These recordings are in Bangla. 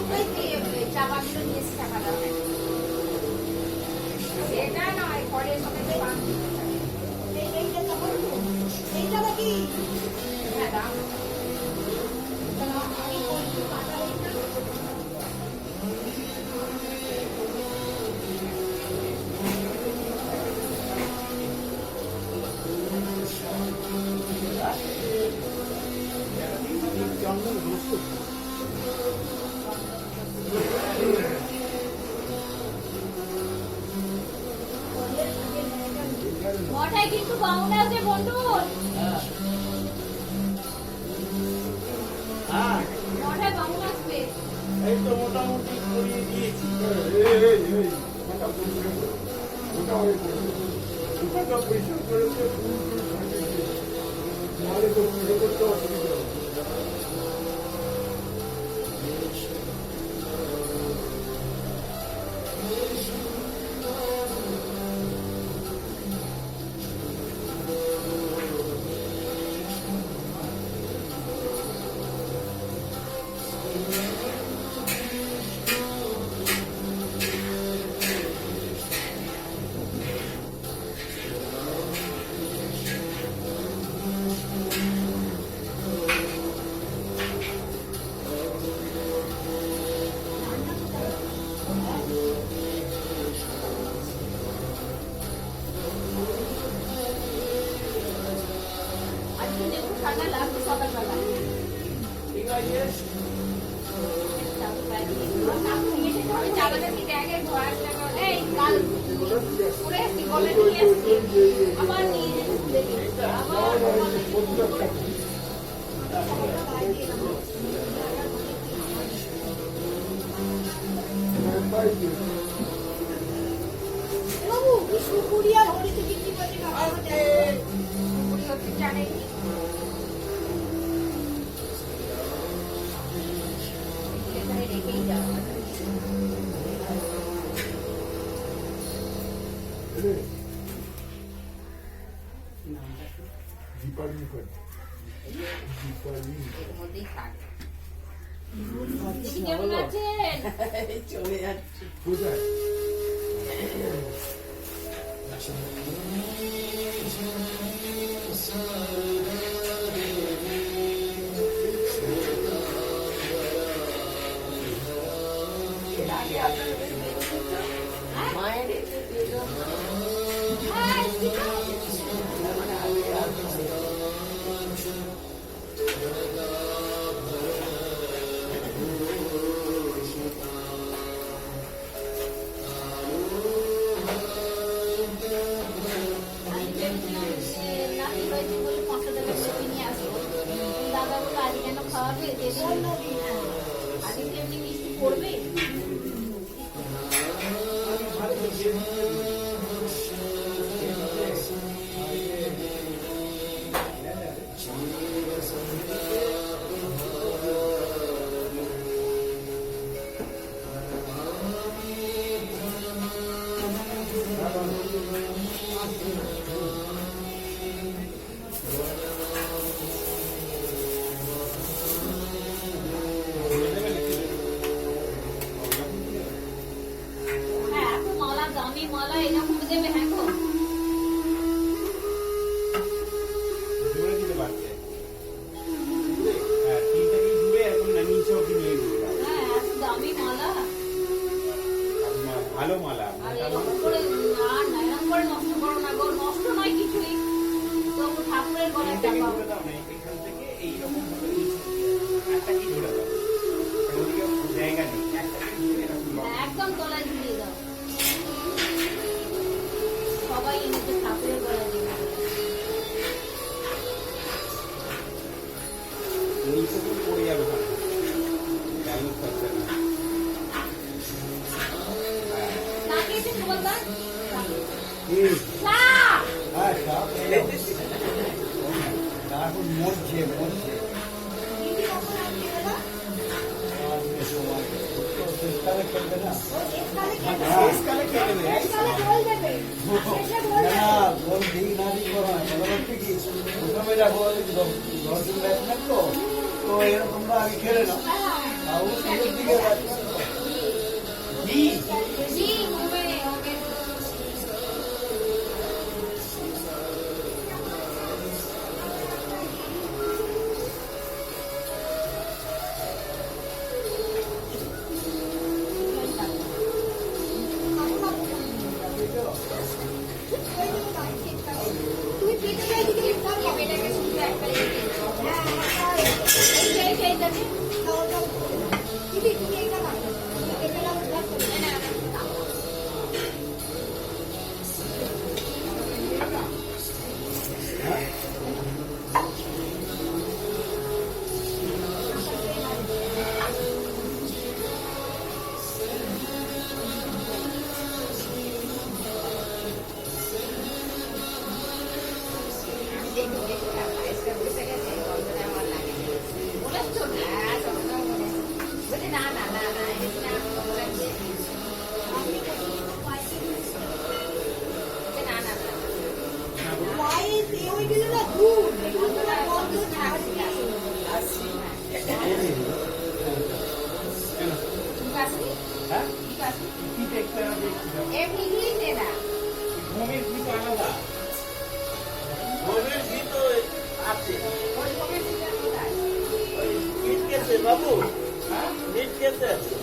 চাপাগুলো নিয়েছি চাপাটা সেটা নয় পরে সবাই এইটা চাপা এইটা নাকি হ্যাঁ দাম মঠায় কিন্তু বাউন আছে বন্ধু মঠায় বাউন আসবে এই তো মোটামুটি করিয়ে দিয়েছি পরিষ্কার করেছে নাহলে তো পুজো করতে অসুবিধা হবে চলে যাচ্ছে মায়ের করবে ভালো মালা ঠাকুরের গলায় এখান থেকে এইরকম একটা কি ধরে দাও জায়গা নেই একদম গলায় ঝুলিয়ে দাও সবাই এনেছে ঠাকুরের গলায় দিয়ে পড়ে যাবে মরছে মরছে খেলবে না বল দিই না দিই করো না ঠিকই প্রথমে দেখো 10 দিন ব্যাচ না তো এরকম আগে খেলে না জি जी मुंबई हो गए তুমি পেটে যাই দিকে ये बेटा के स्कूल बैग पर लेके এই এই যাচ্ছে দাও দাও দিদি তুমি এটা না এটা না না না বলেছো না না না না এটা না না না ওয়াই দেও দিল না দুধ দুধ না বন্ধ ছাড় কাশি হ্যাঁ কাশি কি দেখতে হবে এ ইংলিশ দে না ঘুমের কি তো আলাদা ঘুমের ভি তো আছে ওই কবে দিতে কোথায় ওই নিট কেসে বাবু হ্যাঁ নিট কেসে আছে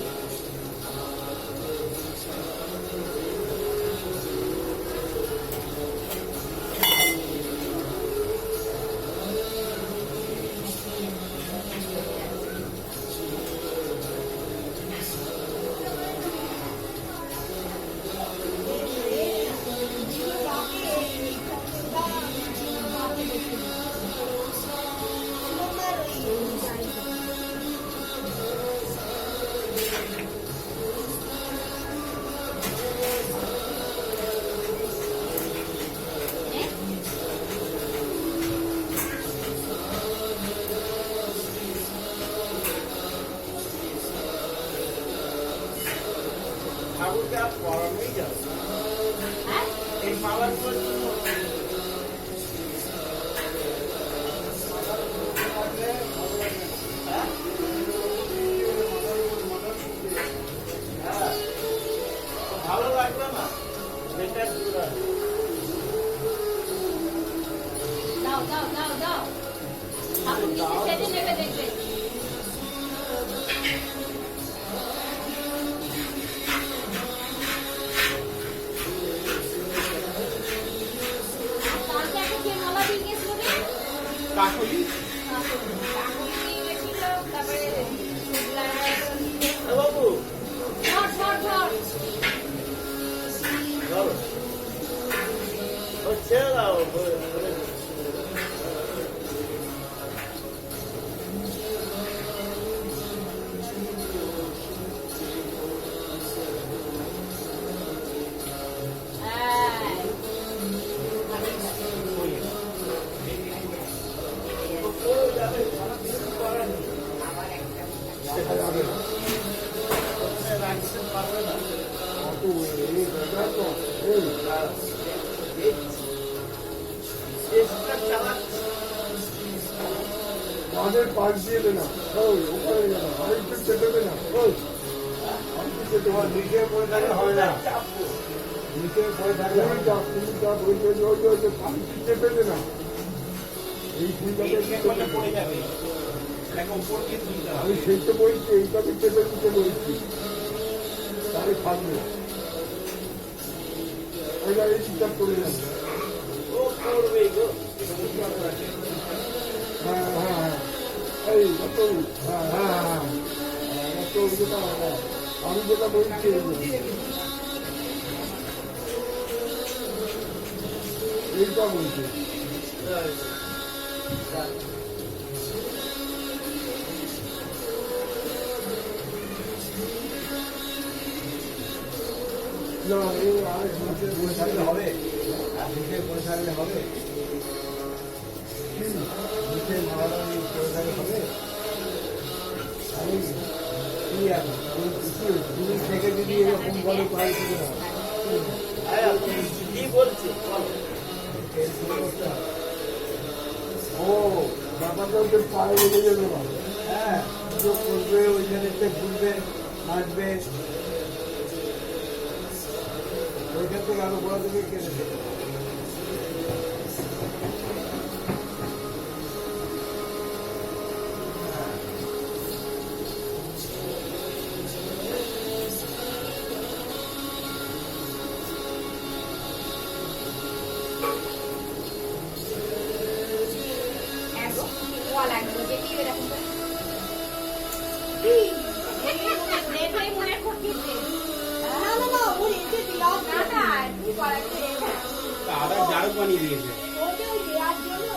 ঠাকুরকে আর পড়ানোই যাবে হ্যাঁ এই মালাগুলোর জন্য হ্যাঁ? হ্যাঁ। ভালো লাগলো না বেটার পুরা দাও দাও দাও দাও আপনি নিচে সেটে নেবে দেখবে কালকে একটা কে মালা দিয়ে গেছিল রে কাকলি কাকুলি দিয়ে গেছিল তারপরে বাবু ধর ধর ধর ধরো ও ছেড়ে দাও রাখতে পারবে না চেষ্টা চালাচ্ছে আমাদের পাশ দিয়ে দে না ওই ওখানে যাবে আমি একটু চেপে না ওই আমি একটু চেপে তোমার নিচে পড়ে থাকলে হবে না চাপবো নিচে পড়ে থাকলে আমি চাপ তুমি চাপ ওই যে ওই যে ওই যে আমি একটু চেপে দে না এই ফুলটাকে একটু চেপে দে। পড়ে যাবে এটাকে উপর দিয়ে তুলতে হবে আমি সেই তো বলছি এইটাকে চেপে দিতে বলছি তাহলে থাকবে ওইটা এই চিন্তা করে যাবে ও করবে গো হ্যাঁ হ্যাঁ হ্যাঁ এই কত হ্যাঁ হ্যাঁ হ্যাঁ কত যেটা আমি যেটা বলছি এইটা বলছি না এই আর নিচে বসে থাকলে হবে নিচে বসে থাকলে হবে নিচে মারামারি করে থাকলে হবে আমি কি আর তুমি থেকে যদি এরকম বলে পাই কি না কি বলছে বলো। ও ব্যাপারটা ওদের পায়ে লেগে যেতে পারে হ্যাঁ পুজো করবে, ওইখানে ঘুরবে, নাচবে, ওইখান থেকে আরো বড় থেকে কেনে দেবে। একদম ওয়ালা একদম যেটি এরকম করে দেখলেই মনে করতেছে না না না ওর এতে দিলাম না না কি করা যায় এটা আদা জারু বানিয়ে দিয়েছে। ওটা ওই দেওয়ার জন্য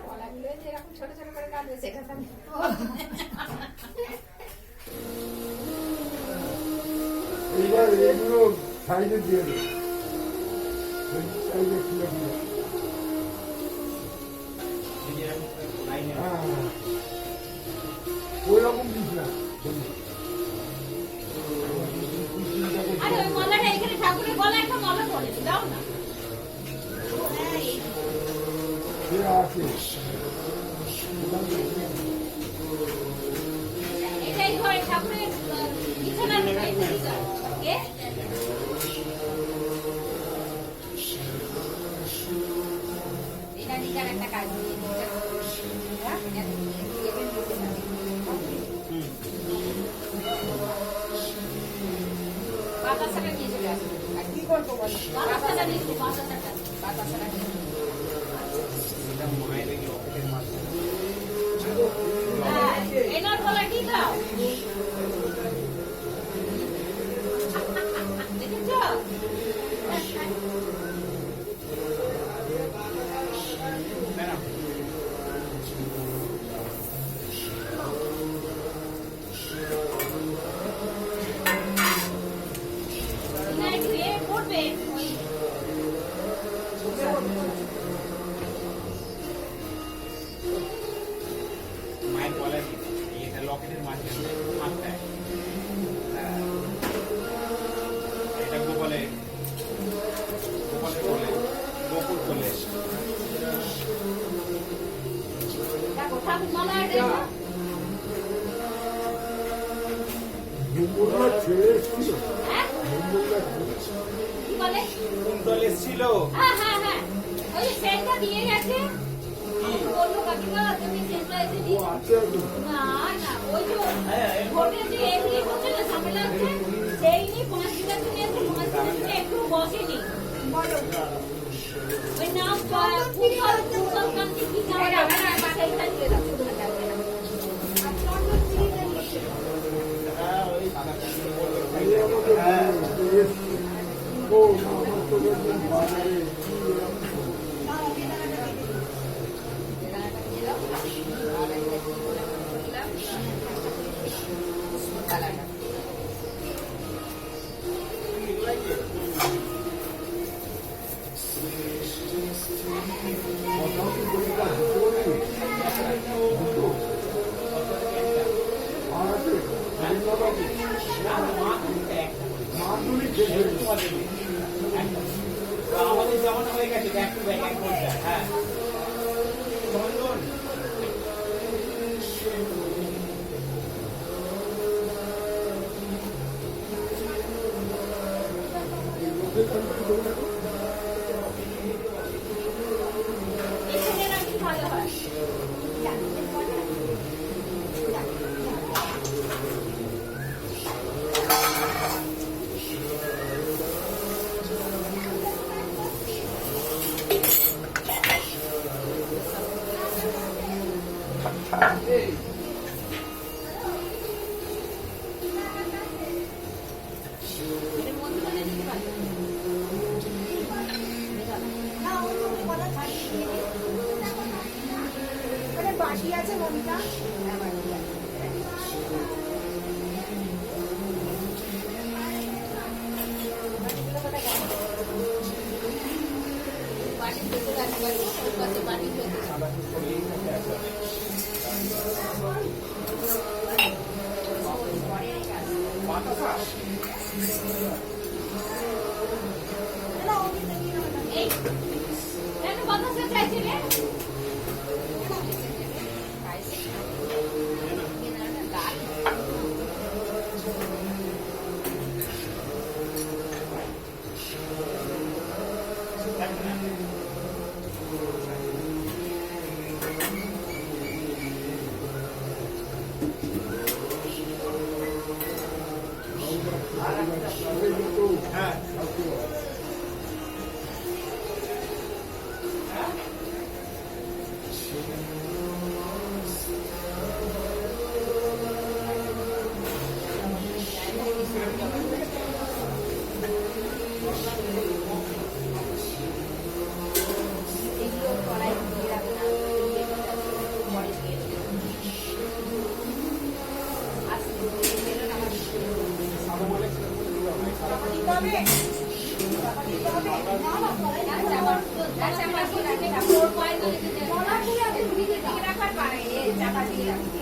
কলাগুলো যে এরকম ছোট ছোট করে কাটবে সেটা তো আমি এইবার এগুলো সাইডে দিয়ে দেবে, সাইডে খুলে দিয়ে। এই যে এরকম লাইনে হ্যাঁ, ওইরকম দিস না। আরে ওই মলাটা এখানে ঠাকুরের গলা একটা মলা পড়েছে দাও না সে আছে এটাই ঘরে ঠাকুরের বিছানার কে এটা নিকার একটা কাজ দিয়ে বাতাসাটা নিয়ে চলে আসবে আর কি করবো বলো বাতাসাটা নিয়ে বাতাসাটা নিয়ে এটা মায়ের এই রকেটের মাধ্যমে হ্যাঁ এনার গলা কি দাও দেখেছো ম্যাডাম না একটু এ করবে ওই মায়ের গলায় দিতে এটা লকেটের মাঝখানে মাথায় এটা গোপালে বলে গোপুর বলে দেখো ঠাকুর মালা এটা ভূমরা ছেড়ে এসেছিল, হ্যাঁ ভূমরা কি বলে কুণ্ডল এসেছিল। হ্যাঁ হ্যাঁ হ্যাঁ ওই সেটটা দিয়ে গেছে বললো কাকিমা তুমি সেটটা এসে ও দিয়ে আছে তো। না না ওই যে ভোটে যে এমনি হচ্ছে না ঝামেলা হচ্ছে সেই নিয়ে 5 দিনের জন্য এসে 5 দিনের জন্য একটু বসেনি ওই নাম কুশল কান্তি কি নাম সেইটা দিয়ে দাও এই আমাদের এসেছিল। ও আমার তো দেখলাম বাজারে কি এরকম। মোটামুটি পরীক্ষা দুটো দুটো আর আছে রান্নাবাবু মাদুরি খেতে আমাদের যেমন হয়ে গেছে ব্যাক টু ব্যাক এক ঘন্টা। হ্যাঁ চন্দন এখানে রাখি ভালো হয় এর মধ্যে দিতে পারবে না ওই তো কথা ছাড়িয়ে দিয়ে দে। ওখানে বাটি আছে মমিতা বাড়ির ভেতরে একবার বাড়ির ভেতরে সাদা করলেই থাকে আসলে। বাতাসা না অমিতা নিয়ে নাও না। এই কেন বাতাসা চাইছে হ্যাঁ এগুলো কড়াই দিয়ে রাখলাম পরে দিয়ে দেবো আস্তে করে বেরোন আমার দিতে হবে। না, না, কড়াই আচ্ছা আমার আচ্ছা আমার কি লাগে না ওর পায়ে ধরে দিতে কড়া দিয়ে আপনি ভিজে দিয়ে রাখার পারে এই চাপা দিয়ে রাখতে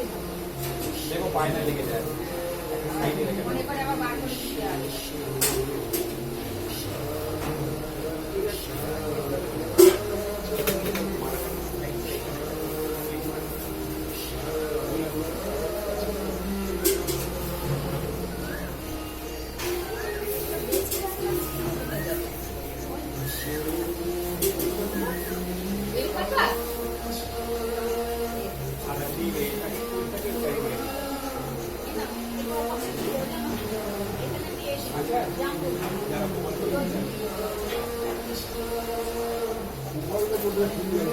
দেখো পায়না লেগে যায় সাইডে রেখে মনে করে আবার বার করে দিতে হবে এই কথা আচ্ছা ঠিক আছে এটাকে ট্রাই করে আচ্ছা যারা প্রমাণ করে উপরে বলতে শুনবে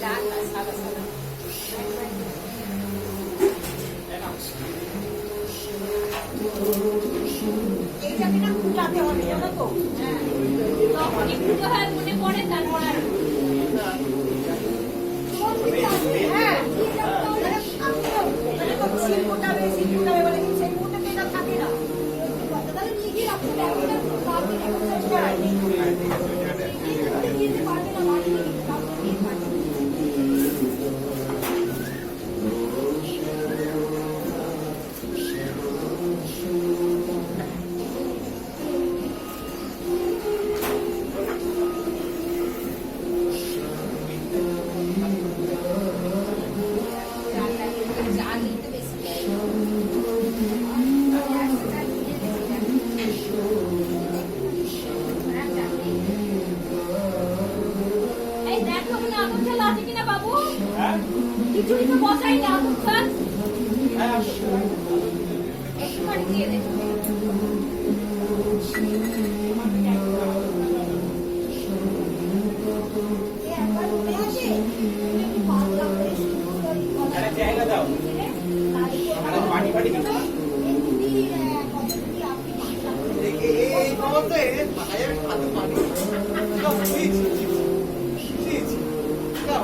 লাল আর সাদা সাদা এইটা কিনা কুটাতে হবে, জানো তো? তখনই পুজো হয় মনে পড়ে তারপর আর হ্যাঁ, ওখানে তো সিল কুটাবে বলে কি সেই মুহূর্তে তো এটা থাকে না। তাহলে নিয়ে গিয়ে রাখতে হবে, এখন পারবে না, এখন চেষ্টা হয়। নিয়ে যেতে পারবে না, বাড়ি নিয়ে যেতে পারবে না। জাল নিতে বেশি এই দেখো না আগুন জ্বালা আছে কিনা বাবু হ্যাঁ কিছুই তো বসাই না আগুন চাল হ্যাঁ একটু করে দিয়ে দে এ একবার ঘুরে আসে, একটু পাতলা করে সিঁদুর তৈরি করা। আরে জায়গা দাও আরে পানি পানি কিছু না এমনি, কত যদি আপনি পাতলা করে এই খবর তো এর মাথায় আমি হাতে পানি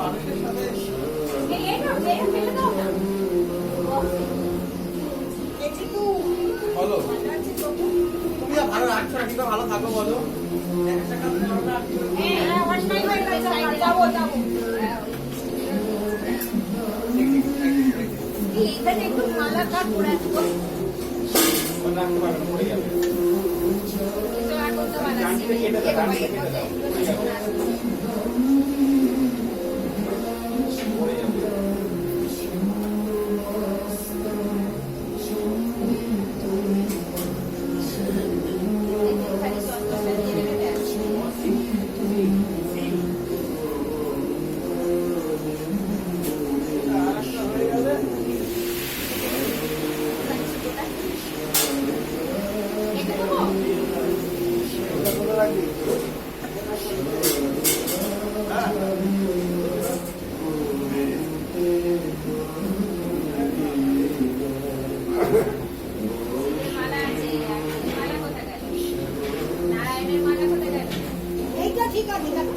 মানুষের সাথে এইটা ফেলে দাও না একটু বলো মাদ্রাসে চোখে তুমি আর ভালো রাখছো না কিংবা ভালো থাকো বলো একটা কাজ করো না হ্যাঁ, আমার টাইম হয়ে গেছে, আমরা যাবো। এইখানে একটু মালা কাট করে আসবো। রাখতে পারবে পড়ে যাবে তো আর করতে পারছি জানতে কেটে দাও জানতে কেটে দাও পড়ে যাবে খালি সন্তোষটা দিয়ে দেবে ব্যাস এটা দেবো ওটা করে রাখবি মালা আছে মালা কোথায় গেল নারায়ণের মালা কোথায় গেল এইটা ঠিক আছে, দেখো।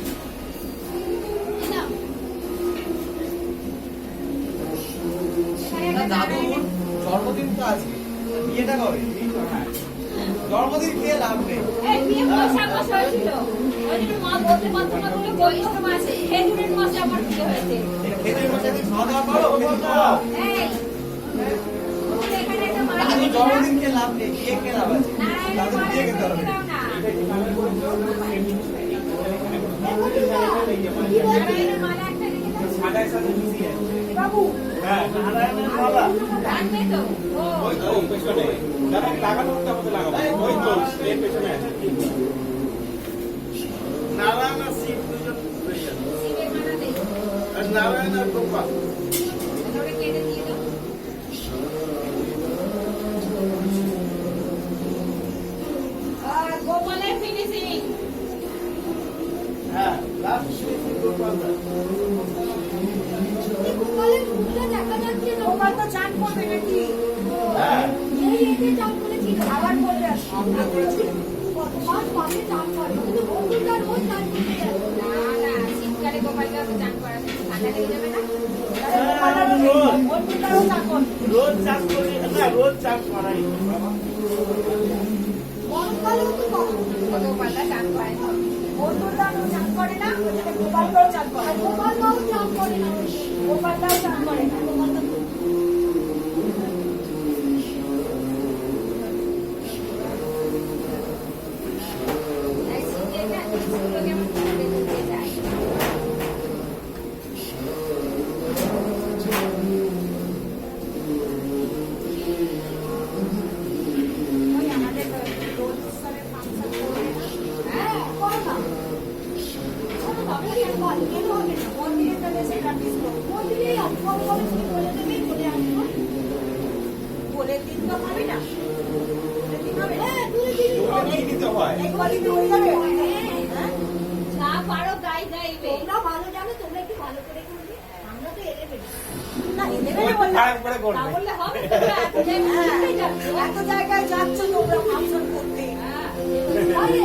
নাও এখানে একটা দাদুর জন্মদিন তো আছে বিয়েটা কবে জন্মদিন খেয়ে লাভ নেই এই বিয়ে বৈশাখ মাসে হয়েছিল ওই জন্য মা বলতে পারতো না বলে বৈশাখ মাসে খেজুরের মাসে আমার বিয়ে হয়েছে খেতে বসে খাওয়া দাওয়া করো এই এখানে একটা মালা দাদুর রেখে দাও। জন্মদিন খেয়ে লাভ নেই বিয়ে খেয়ে লাভ আছে নারায়ণের দাদুর মালা বিয়ে খেতে রেখে হবে দাও না নারায়ণের মালা একটা রেখে দাও সাদার সাথে মিশিয়ে বাবু, হ্যাঁ নারায়ণের মালা রাখবে তো ও ওই তো পেছনে দাদা লাগানো হতে আমাদের লাগাবো ওই তো এর পেছনে আছে গোপালের মুখটা দেখা যাচ্ছে না। গোপাল তো চান করবে নাকি? হ্যাঁ এই এতে চান করেছিল, আবার করবে আসছে। কতবার পাশে চান করে, কিন্তু বন্ধুটা রোজ চান করতে যায়। না না শীতকালে গোপালকে অত চান করাতে ঠান্ডা লেগে যাবে না? বন্ধুটারও চান করবে। রোজ চাষ করি না, রোজ চাষ করাই বাবা। গরমকালেও তো করে। গোপালটা চান করে না। বন্ধুটারও চান করে না, গোপালটাও চান করে। আর গোপালটাও চান করে না, গোপালটাও চান করে না। গোপালটা তো- তাই শীতে না জিনিসগুলো কেমন করে দিতে যায়। ওই আমাদের রোজ উৎসবের function করবে না? হ্যাঁ, করো না। করো না, বলি আর বল, কেন হবে না? মন্দিরে তো বেশি practice করো। মন্দিরেই আসবো, আমি বলে তুমি বলে দেবে, বলে আসবো। বলের দিন তো হবে না। বলের দিন হবে? হ্যাঁ, বলের দিনই ওটা হবে। নিয়ে নিতে হয়। এই কদিনে হয়ে যাবে? হ্যাঁ। যা পারো গাই গাইবে। তোমরা ভালো জানো, তোমরা একটু ভালো করে করবে। আমরা তো এলেবে না। না, এলেবে না বললাম। খারাপ করে করবে। তা বললে হবে তোমরা এত জায়গায় হ্যাঁ, ঘুরতে যাচ্ছ। এত জায়গায় যাচ্ছ তোমরা ফাংশন করতে। হ্যাঁ, আরে,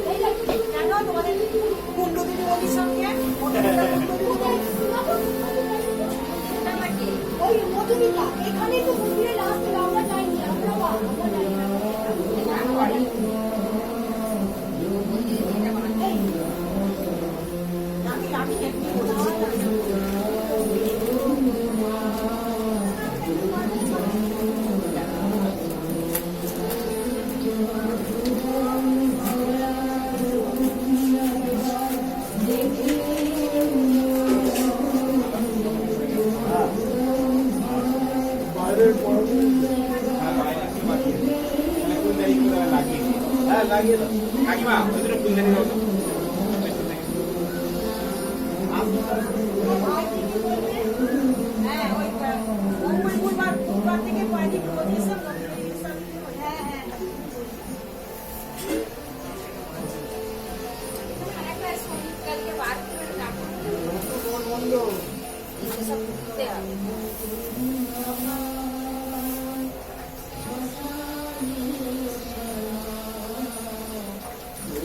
এই দেখো, কেন তোমাদের কুণ্ডু দিদি ওদের সঙ্গে ওই মধুমিতা এখানেই তো মন্দিরে লাস্ট আমরা যাইনি, আমরা যাই না। এই, আমি একটু বাইরের পড়াশোনা হ্যাঁ, বাইরে আসলে বাকিয়ে দিই। তাহলে ফুলদানি করে লাগিয়ে দিই। হ্যাঁ লাগিয়ে দাও। কাকিমা ওই দুটো ফুলদানি দাও তো। হ্যাঁ, ওই বুধবার থেকে পয়দিন পজিশন হ্যাঁ হ্যাঁ একটা শীতকালকে বার করে রাখো। বন্ধ এসব ঘুরতে হবে।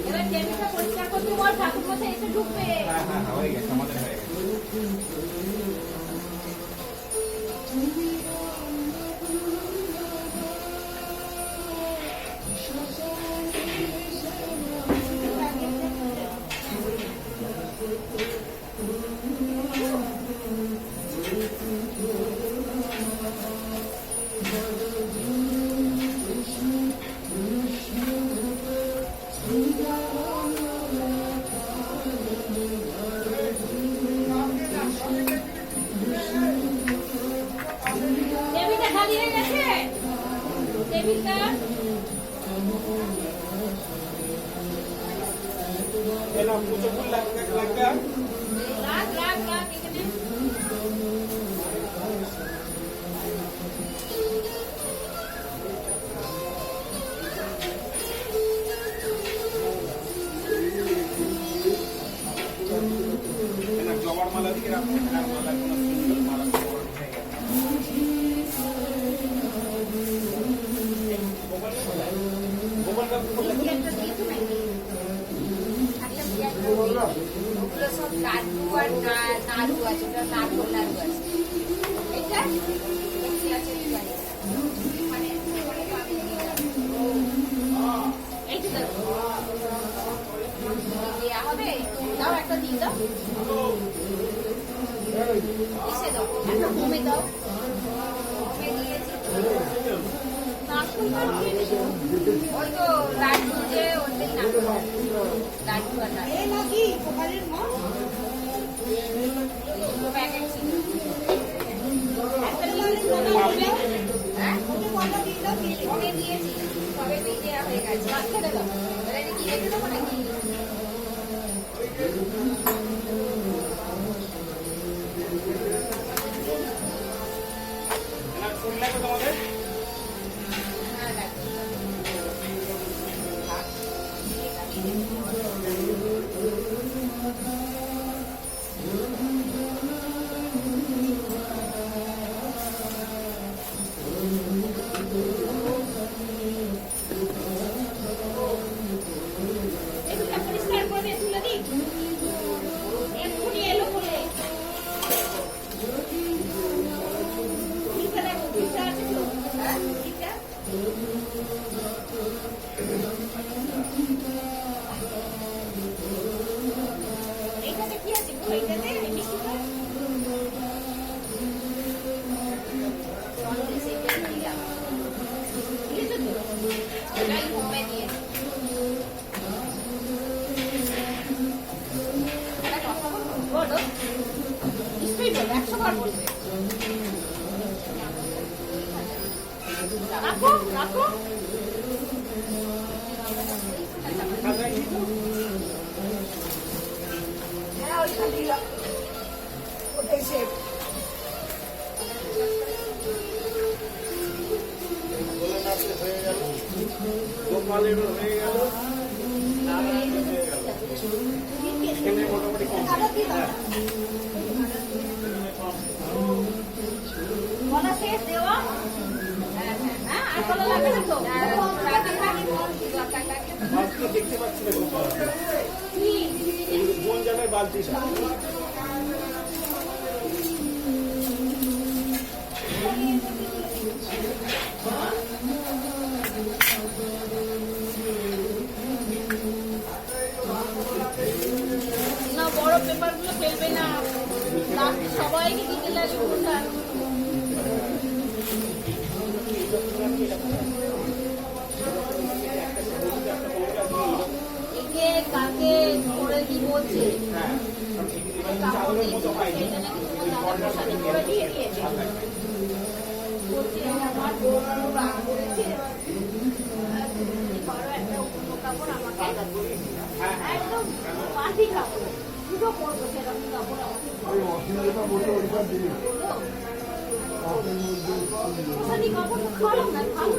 এবার টেবিলটা পরিষ্কার করতে বল, ঠাকুর মশাই এসে ঢুকবে। হ্যাঁ হ্যাঁ হয়ে গেছে, আমাদের হয়ে গেছে। টেবিলটা খালি হয়ে গেছে। টেবিলটা এলাম পুজো ফুল লাগবে লাগবে। রাখ রাখ রাখ এখানে। এখানে জবার মালা দিয়ে রাখো, আর মালা কোনো সুন্দর মালা জবার উঠে গেছে। গোপালটা ফুল লাগবে। একটা দিয়েছো নাকি? একটা বিরাট ওগুলো সব লাড্ডু আর নাড়ু আছে, ওটা নাড়ু লাড্ডু আছে। এটা দেখছি আছে এই বাড়িটা। মানে ওখানে তো আমি দিয়ে যাবো। এই তো দেখো। দেয়া হবে? দাও একটা দিয়ে দাও। কিসে দাও? একটা হোমে দাও। হোমে দিয়েছি। নারকেল পাঠিয়ে ওই তো লাড্ডু যে ওটাই নাড়ু। লাড্ডু আর নাড়ু। এই নাকি গোপালের মা প্যাকেট ছিল। একটা লালের দাদা দিলে হ্যাঁ? ওকে কটা দিয়ে দাও দিয়ে দাও। ওকে দিয়েছি। সবে দিয়ে হয়ে গেছে। ভাত খেতে দাও। তাহলে এটা কি রেখে দেবো নাকি? এখানে ফুল লাগবে তোমাদের? হ্যাঁ, রাখো। এইটাতে এই মিষ্টিটা রাখো রাখো খাতায় কি তো? হ্যাঁ ওইখানে দিলাম ওটাই শেপ গোপালেরও হয়ে গেল, নারায়ণের হয়ে গেল। এখানে মোটামুটি বলা শেষ দেওয়া হ্যাঁ আর বলা লাগবে না তো বালতিটা দেখতে পাচ্ছি না গোপাল। কোন জায়গায় বালতিটা? না বড় পেপার গুলো ফেলবে না সবাইকে দিতে লাগবে কোনটা একে কাকে করে কি বলছে চাদরের মতো পাইনি। করে দিয়ে দিয়েছে বলছে আমার বড় রাগ করেছে বড় একটা উপর কাপড় আমাকে একদম পার্টি কাপড় দুটো পরবো সেরকম কাপড় ওই অসুবিধা বলতে ওইটা দিই ওখানে কাপড় তো খারাপ না ভালো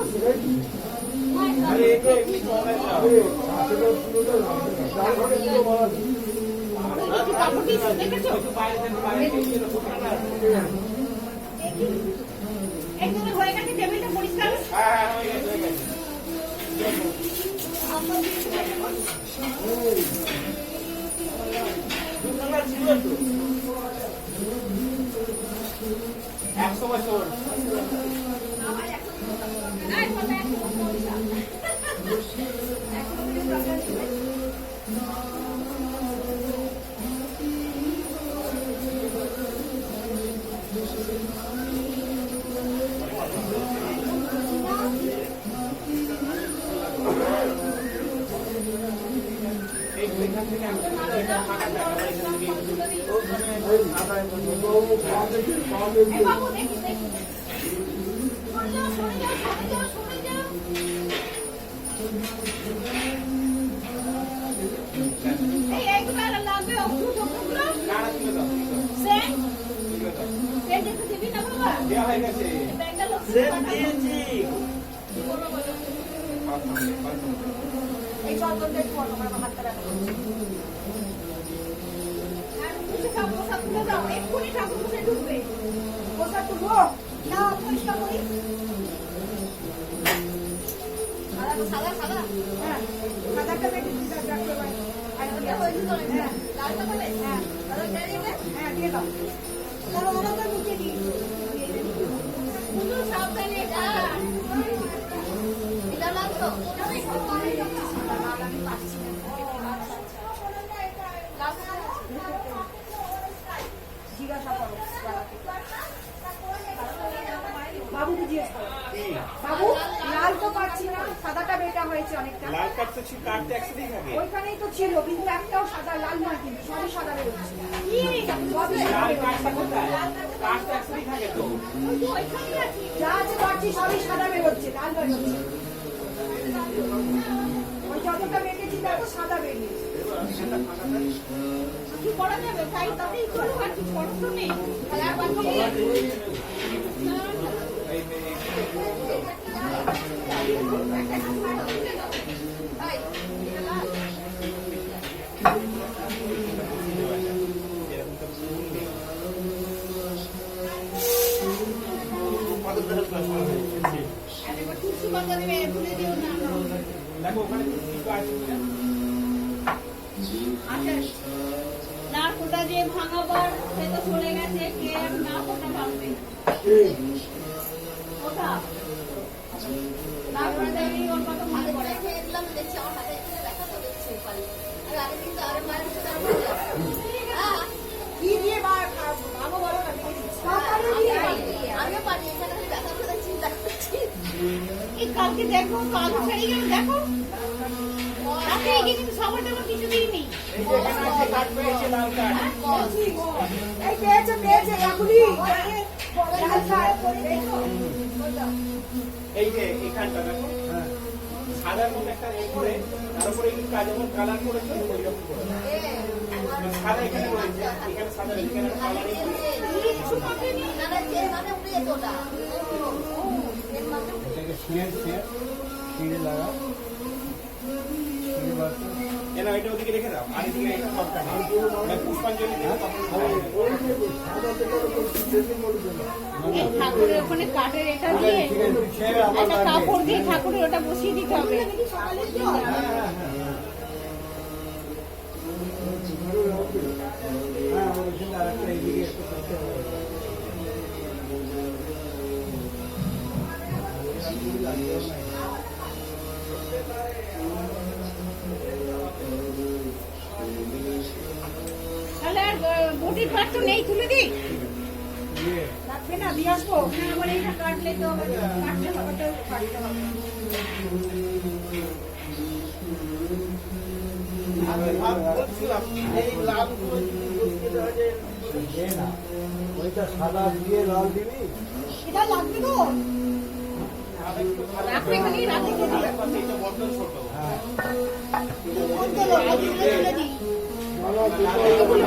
আরে এটা একটু কমে যাও। কাপড়টি দেখেছো একটু বাইরে থেকে বাইরে থেকে এলো কোথায়? একদম হয়ে গেছে টেবিলটা পরিষ্কার হ্যাঁ, হয়ে গেছে, হয়ে গেছে। দুতলা ছিল তো। 100 বছর। এখান থেকে আমি এটা ফাঁকা জায়গা, এখান থেকে বাবু দেখি দেখি সরে যাও সরে যাও সরে যাও সরে যাও এইগুলো আর লাগবে ওগুলো নাড়া তুলে দাও, সেন তুলে দাও। সেন দেখতে দিবি না বাবা দেওয়া হয়ে গেছে। ব্যাংকটা লোক এই চন্দনটা একটু বড় করে হাতটা রাখো আর কিছু কাপড় সব তুলে দাও এক্ষুনি ঠাকুর বসে ঢুকবে বসা তুলো না পরিষ্কার করি সাদা সাদা হ্যাঁ সাদাটা বেটে দিতে রাখতে পারি আর ওটা হয়েছে তো হ্যাঁ লালটা বলে হ্যাঁ তাহলে হ্যাঁ দিয়ে দাও চলো ওটা নিচে দিই শুধু সাবধানে এটা এটা লাগতো আমি পাচ্ছি না জিজ্ঞাসা করো বাবুকে জিজ্ঞেস করো বাবু লাল তো পাচ্ছি না সাদাটা বেটা হয়েছে অনেকটা লাল কাটতে ছিল, কাটতে একসাথেই থাকে। ওইখানেই তো ছিল কিন্তু একটাও সাদা লাল নয় কিন্তু সবই সাদা বেরোচ্ছে সবই সাদা লাল বেরোচ্ছে। কাটটা কোথায়? কাটতে একসাথেই থাকে তো। যা আছে পাচ্ছি সবই সাদা বেরোচ্ছে লাল বেরোচ্ছে ওই যতটা বেরিয়েছি দেখো সাদা বেরিয়েছে কি করা যাবে তাই তাতেই করো আর কিছু করার তো নেই তাহলে আর বাদ দিয়ে এই এরকম তো ফুল নেই। দেখো ওখানে কিছু আছে কিনা? না ফোটা যে ভাঙাবার সে তো চলে গেছে কে আর না ফোটা ভাঙবে ওটা না ফোটা দেয়নি ওর কত ভালো করে দেখছি আমার হাতে দেখা তো দেখছি আর আগে কিন্তু আরে মায়ের সাথে এই কালকে দেখো তো আলু ছেড়ে গেল দেখো রাতে এগিয়ে কিন্তু সবার তেমন কিছু দিইনি এই যে এখানে আছে কাঠ পেয়েছে লাল কাঠ। এই পেয়েছে কাকুলি লাল শাড়ি পরে দেখো এই যে এখানটা দেখো হ্যাঁ সাদার মধ্যে একটা এ করে তার উপরে একটু যেমন কালার করেছে ওই রকম করে সাদা এখানে রয়েছে এখানে সাদা এখানে কালারিং কিছু কাটেনি এটাকে ছিঁড়ে লাগা ছিঁড়ে বার করে। এনা এটা ওদিকে রেখে দাও আর এদিকে এটা সব কাটা পুষ্পাঞ্জলি দিয়ে তখন ওই যে সাদা তেলের উপর চিকেন মরবে না। এই ঠাকুরের ওখানে কাঠের এটা দিয়ে ঠিক আছে তুই ছেড়ে আবার একটা লাগবে। কাপড় দিয়ে ঠাকুরের ওটা বসিয়ে দিতে হবে হ্যাঁ আমাদের সঙ্গে আরেকটা এদিকে একটু করতে হবে। তাহলে আর বটির পাট তো নেই তুলে দিই দিয়ে রাখবে না দিয়ে আসবো না আবার এইটা কাটলে তো আবার কাটতে হবে তো কাটতে হবে বলছিলাম এই লাল দে না ওইটা সাদা দিয়ে লাল দিবি এটা লাগবে তো রাখবে খালি রাতে দিয়ে দিই এটা বড্ড ছোট হ্যাঁ বদলো বটিগুলো তুলে দিই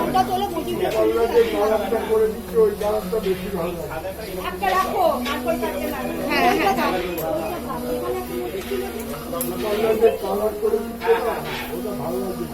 ওটা তোলে বটিগুলো তুলে যে দিই কালারটা করে দিচ্ছি ওই কালারটা বেশি ভালো লাগে। সাদাটা এরকম একটা রাখো আর কই কাটতে লাগবে হ্যাঁ হ্যাঁ এখানে একটা বটি ছিল কালার করে দিচ্ছি না, ওটা ভালো লাগবে।